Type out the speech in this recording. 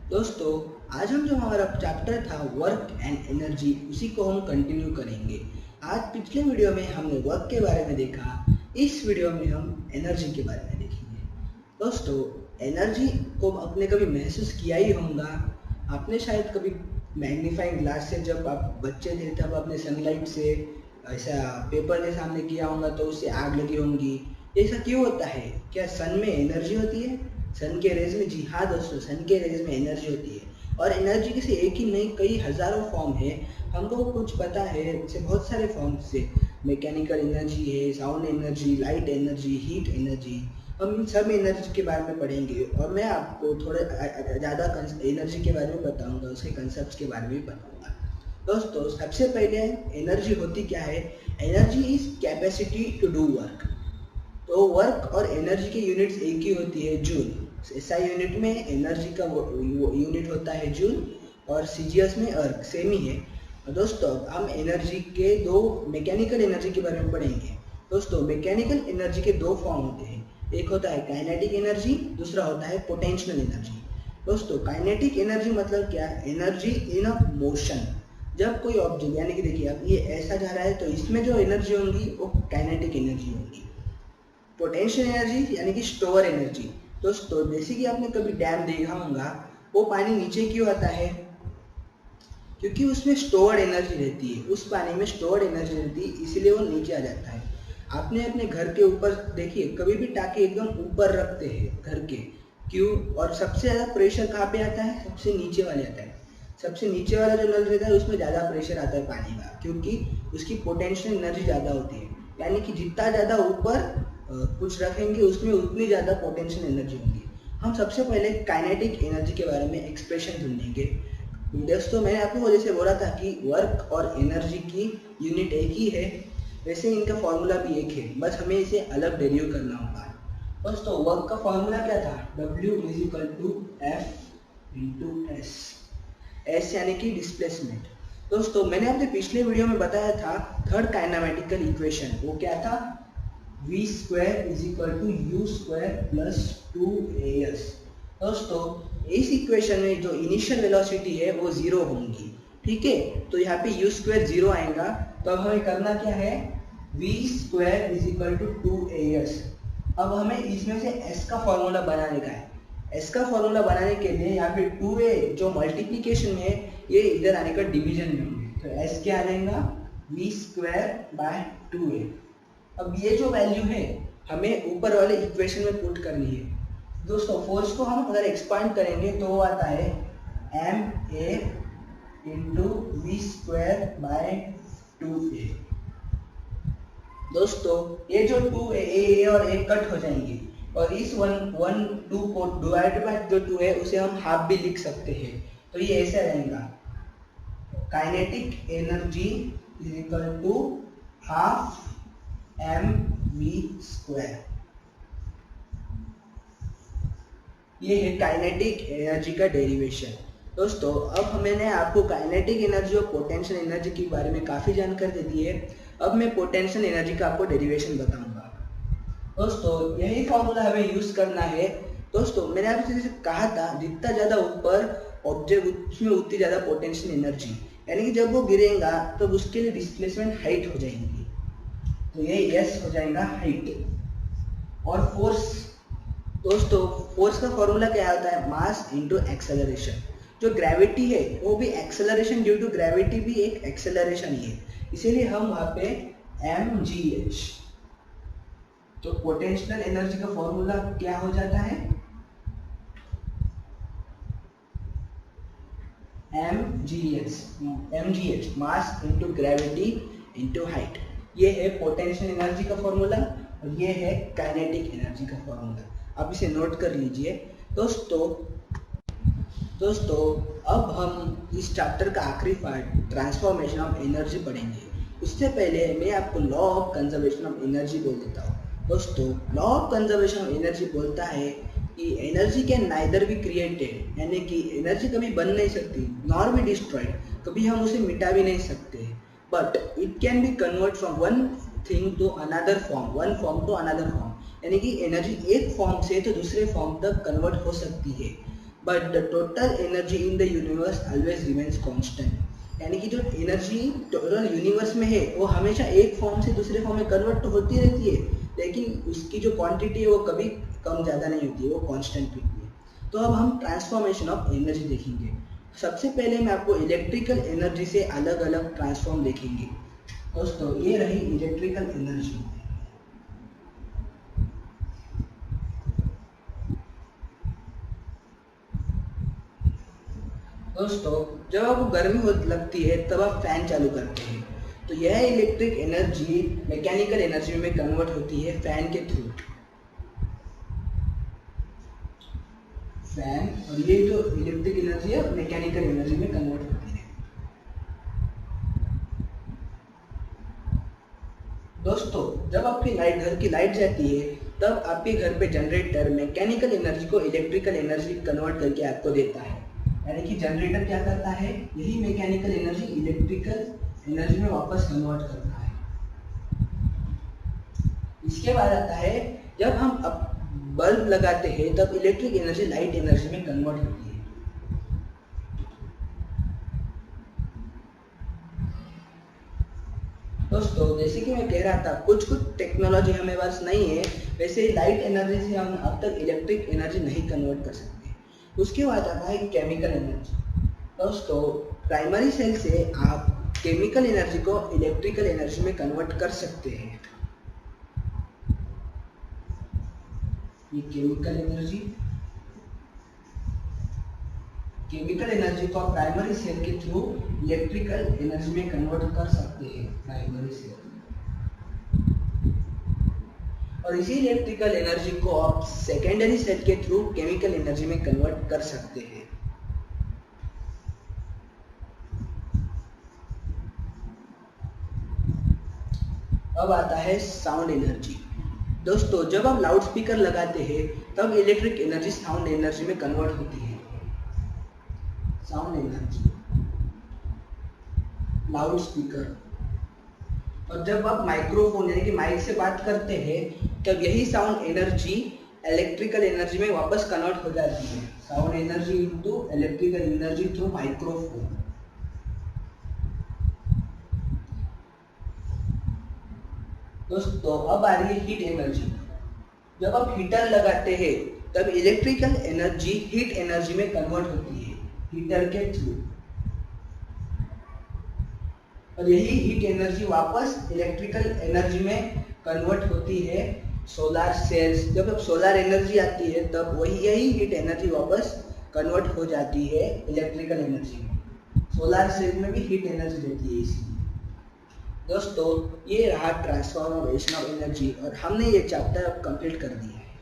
दोस्तों, आज हम जो हमारा चैप्टर था वर्क एंड एनर्जी, उसी को हम कंटिन्यू करेंगे। आज पिछले वीडियो में हमने वर्क के बारे में देखा, इस वीडियो में हम एनर्जी के बारे में देखेंगे। दोस्तों, एनर्जी को आपने कभी महसूस किया ही होगा। आपने शायद कभी मैग्नीफाइंग ग्लास से, जब आप बच्चे थे तब आपने सनलाइट से ऐसा पेपर के सामने किया होगा तो उससे आग लगी होंगी। ऐसा क्यों होता है? क्या सन में एनर्जी होती है? सन के रेज में? जी हाँ दोस्तों, सन के रेज में एनर्जी होती है। और एनर्जी की से एक ही नहीं, कई हजारों फॉर्म है। हमको कुछ पता है इसे बहुत सारे फॉर्म से। मैकेनिकल एनर्जी है, sound energy, light energy, heat energy. हम इन सब एनर्जी के बारे में पढ़ेंगे और मैं आपको थोड़े ज़्यादा एनर्जी के बारे में बताऊंगा, उसके कंसेप्ट के बारे में भी बताऊंगा। दोस्तों, सबसे पहले एनर्जी होती क्या है? Energy is capacity to do work. तो वर्क और एनर्जी की यूनिट्स एक ही होती है, जूल। एसआई यूनिट में एनर्जी का वो यूनिट होता है जूल, और सीजीएस में अर्क, सेम ही है। दोस्तों, हम एनर्जी के दो मैकेनिकल एनर्जी के बारे में पढ़ेंगे। दोस्तों, मैकेनिकल एनर्जी के दो फॉर्म होते हैं, एक होता है काइनेटिक एनर्जी, दूसरा होता है पोटेंशियल एनर्जी। दोस्तों, काइनेटिक एनर्जी मतलब क्या? Energy in a motion. जब कोई ऑब्जेक्ट, यानी कि देखिए अब ये ऐसा जा रहा है तो इसमें जो एनर्जी होगी वो काइनेटिक एनर्जी होगी। पोटेंशियल एनर्जी यानी कि स्टोर एनर्जी। दोस्तों, जैसे कि आपने कभी डैम देखा होगा, वो पानी नीचे क्यों आता है? क्योंकि उसमें स्टोर्ड एनर्जी रहती है, उस पानी में स्टोर्ड एनर्जी रहती है, इसीलिए वो नीचे आ जाता है। आपने अपने घर के ऊपर देखिए, कभी भी टाके एकदम ऊपर रखते हैं घर के, क्यों? और सबसे ज़्यादा प्रेशर कहाँ पे आता है? सबसे नीचे वाले आता है। सबसे नीचे वाला जो नल रहता है उसमें ज़्यादा प्रेशर आता है पानी का, क्योंकि उसकी पोटेंशियल एनर्जी ज़्यादा होती है। यानी कि जितना ज़्यादा ऊपर कुछ रखेंगे उसमें उतनी ज़्यादा पोटेंशियल एनर्जी होगी। हम सबसे पहले काइनेटिक एनर्जी के बारे में एक्सप्रेशन ढूंढेंगे। दोस्तों, मैंने आपको जैसे बोला था कि वर्क और एनर्जी की यूनिट एक ही है, वैसे इनका फॉर्मूला भी एक है, बस हमें इसे अलग डेरिव करना होगा। दोस्तों, वर्क का फॉर्मूला क्या था? W = F × S। एस यानी कि डिस्प्लेसमेंट। दोस्तों, मैंने अपने पिछले वीडियो में बताया था थर्ड काइनेमेटिकल इक्वेशन, वो क्या था? V² = U² + 2AS। दोस्तों, इस इक्वेशन में जो इनिशियल वेलोसिटी है वो जीरो होंगी, ठीक है? तो यहाँ पे U² जीरो आएगा, तो अब हमें करना क्या है? V² = 2AS। अब हमें इसमें से S का फॉर्मूला बनाने का है। S का फॉर्मूला बनाने के लिए यहाँ पे 2A जो मल्टीप्लीकेशन है, ये इधर आने का डिवीजन में होंगे, तो S क्या आ जाएगा? V² / 2A। अब ये जो वैल्यू है हमें ऊपर वाले इक्वेशन में पुट करनी है। दोस्तों, फोर्स को हम अगर एक्सपांड करेंगे तो वो आता है ma × V² / 2A। दोस्तों, ये जो 2A और A कट हो जाएंगे, और इस 2 को डिवाइड बाय जो 2 है उसे हम हाफ भी लिख सकते हैं। तो ये ऐसे रहेगा, काइनेटिक एनर्जी = ½ mv²। ये है काइनेटिक एनर्जी का डेरिवेशन। दोस्तों, अब मैंने आपको काइनेटिक एनर्जी और पोटेंशियल एनर्जी के बारे में काफ़ी जानकारी दे दी है। अब मैं पोटेंशियल एनर्जी का आपको डेरिवेशन बताऊंगा। दोस्तों, यही फॉर्मूला हमें यूज करना है। दोस्तों, मैंने आपसे जैसे कहा था, जितना ज़्यादा ऊपर ऑब्जेक्ट उसमें उतनी ज़्यादा पोटेंशियल एनर्जी, यानी कि जब वो गिरेगा तो उसके लिए डिस्प्लेसमेंट हाइट हो जाएगी, तो ये S हो जाएगा हाइट। और फोर्स, दोस्तों, फोर्स का फॉर्मूला क्या होता है? Mass into acceleration. जो ग्रेविटी है वो भी एक्सेलरेशन, ड्यू टू ग्रेविटी भी एक एक्सेलरेशन ही है, इसीलिए हम वहां पे mgh। तो पोटेंशियल एनर्जी का फॉर्मूला क्या हो जाता है? mgh, mass into gravity into height. ये है पोटेंशियल एनर्जी का फॉर्मूला, और ये है काइनेटिक एनर्जी का फॉर्मूला। आप इसे नोट कर लीजिए। दोस्तों, अब हम इस चैप्टर का आखिरी पार्ट ट्रांसफॉर्मेशन ऑफ एनर्जी पढ़ेंगे। उससे पहले मैं आपको law of conservation of energy बोल देता हूँ। दोस्तों, law of conservation of energy बोलता है कि energy can neither be created, यानी कि एनर्जी कभी बन नहीं सकती, नॉर बी डिस्ट्रॉयड, कभी हम उसे मिटा भी नहीं सकते, but it can be convert from one thing to another form, one form to another form. यानी कि एनर्जी एक फॉर्म से तो दूसरे फॉर्म तक कन्वर्ट हो सकती है। But the total energy in the universe always remains constant. यानी कि जो एनर्जी टोटल यूनिवर्स में है वो हमेशा एक फॉर्म से दूसरे फॉर्म में कन्वर्ट तो होती रहती है, लेकिन उसकी जो क्वांटिटी है वो कभी कम ज़्यादा नहीं होती है, वो कांस्टेंट होती है। तो अब हम ट्रांसफॉर्मेशन ऑफ एनर्जी देखेंगे। सबसे पहले मैं आपको इलेक्ट्रिकल एनर्जी से अलग अलग ट्रांसफॉर्म देखेंगे। दोस्तों ये रही इलेक्ट्रिकल एनर्जी। दोस्तों जब आपको गर्मी लगती है तब आप फैन चालू करते हैं, तो यह इलेक्ट्रिक एनर्जी मैकेनिकल एनर्जी में कन्वर्ट होती है फैन के थ्रू। फैन और ये जो इलेक्ट्रिक एनर्जी है मैकेनिकल एनर्जी में कन्वर्ट होती है। दोस्तों जब आपकी लाइट, घर की लाइट जाती है, तब आपके घर पे जनरेटर मैकेनिकल एनर्जी को इलेक्ट्रिकल एनर्जी कन्वर्ट करके आपको देता है। यानी कि जनरेटर क्या करता है, यही मैकेनिकल एनर्जी इलेक्ट्रिकल एनर्जी में वापस कन्वर्ट करता है। इसके बाद आता है जब हम बल्ब लगाते हैं तब इलेक्ट्रिक एनर्जी लाइट एनर्जी में कन्वर्ट होती है। दोस्तों जैसे कि मैं कह रहा था, कुछ टेक्नोलॉजी हमें पास नहीं है, वैसे ही लाइट एनर्जी से हम अब तक इलेक्ट्रिक एनर्जी नहीं कन्वर्ट कर सकते। उसके बाद आता है केमिकल एनर्जी। दोस्तों प्राइमरी सेल से आप केमिकल एनर्जी को इलेक्ट्रिकल एनर्जी में कन्वर्ट कर सकते हैं। ये केमिकल एनर्जी को आप प्राइमरी सेल के थ्रू इलेक्ट्रिकल एनर्जी में कन्वर्ट कर सकते हैं, प्राइमरी सेल। और इसी इलेक्ट्रिकल एनर्जी को आप सेकेंडरी सेल के थ्रू केमिकल एनर्जी में कन्वर्ट कर सकते हैं। अब आता है साउंड एनर्जी। दोस्तों जब आप लाउड स्पीकर लगाते हैं तब इलेक्ट्रिक एनर्जी साउंड एनर्जी में कन्वर्ट होती है। Sound energy, loud speaker. और जब आप माइक्रोफोन यानी कि माइक से बात करते हैं तब यही साउंड एनर्जी इलेक्ट्रिकल एनर्जी में वापस कन्वर्ट हो जाती है। Sound energy into electrical energy through microphone. दोस्तों अब आ रही है हीट एनर्जी। जब आप हीटर लगाते हैं तब इलेक्ट्रिकल एनर्जी हीट एनर्जी में कन्वर्ट होती है हीटर के थ्रू, और यही हीट एनर्जी वापस इलेक्ट्रिकल एनर्जी में कन्वर्ट होती है सोलर सेल्स। जब सोलर एनर्जी आती है तब यही हीट एनर्जी वापस कन्वर्ट हो जाती है इलेक्ट्रिकल एनर्जी में। सोलर सेल में भी हीट एनर्जी देती है इसीलिए। दोस्तों ये रहा ट्रांसफॉर्मेशन ऑफ एनर्जी, और हमने ये चैप्टर अब कंप्लीट कर दिया है।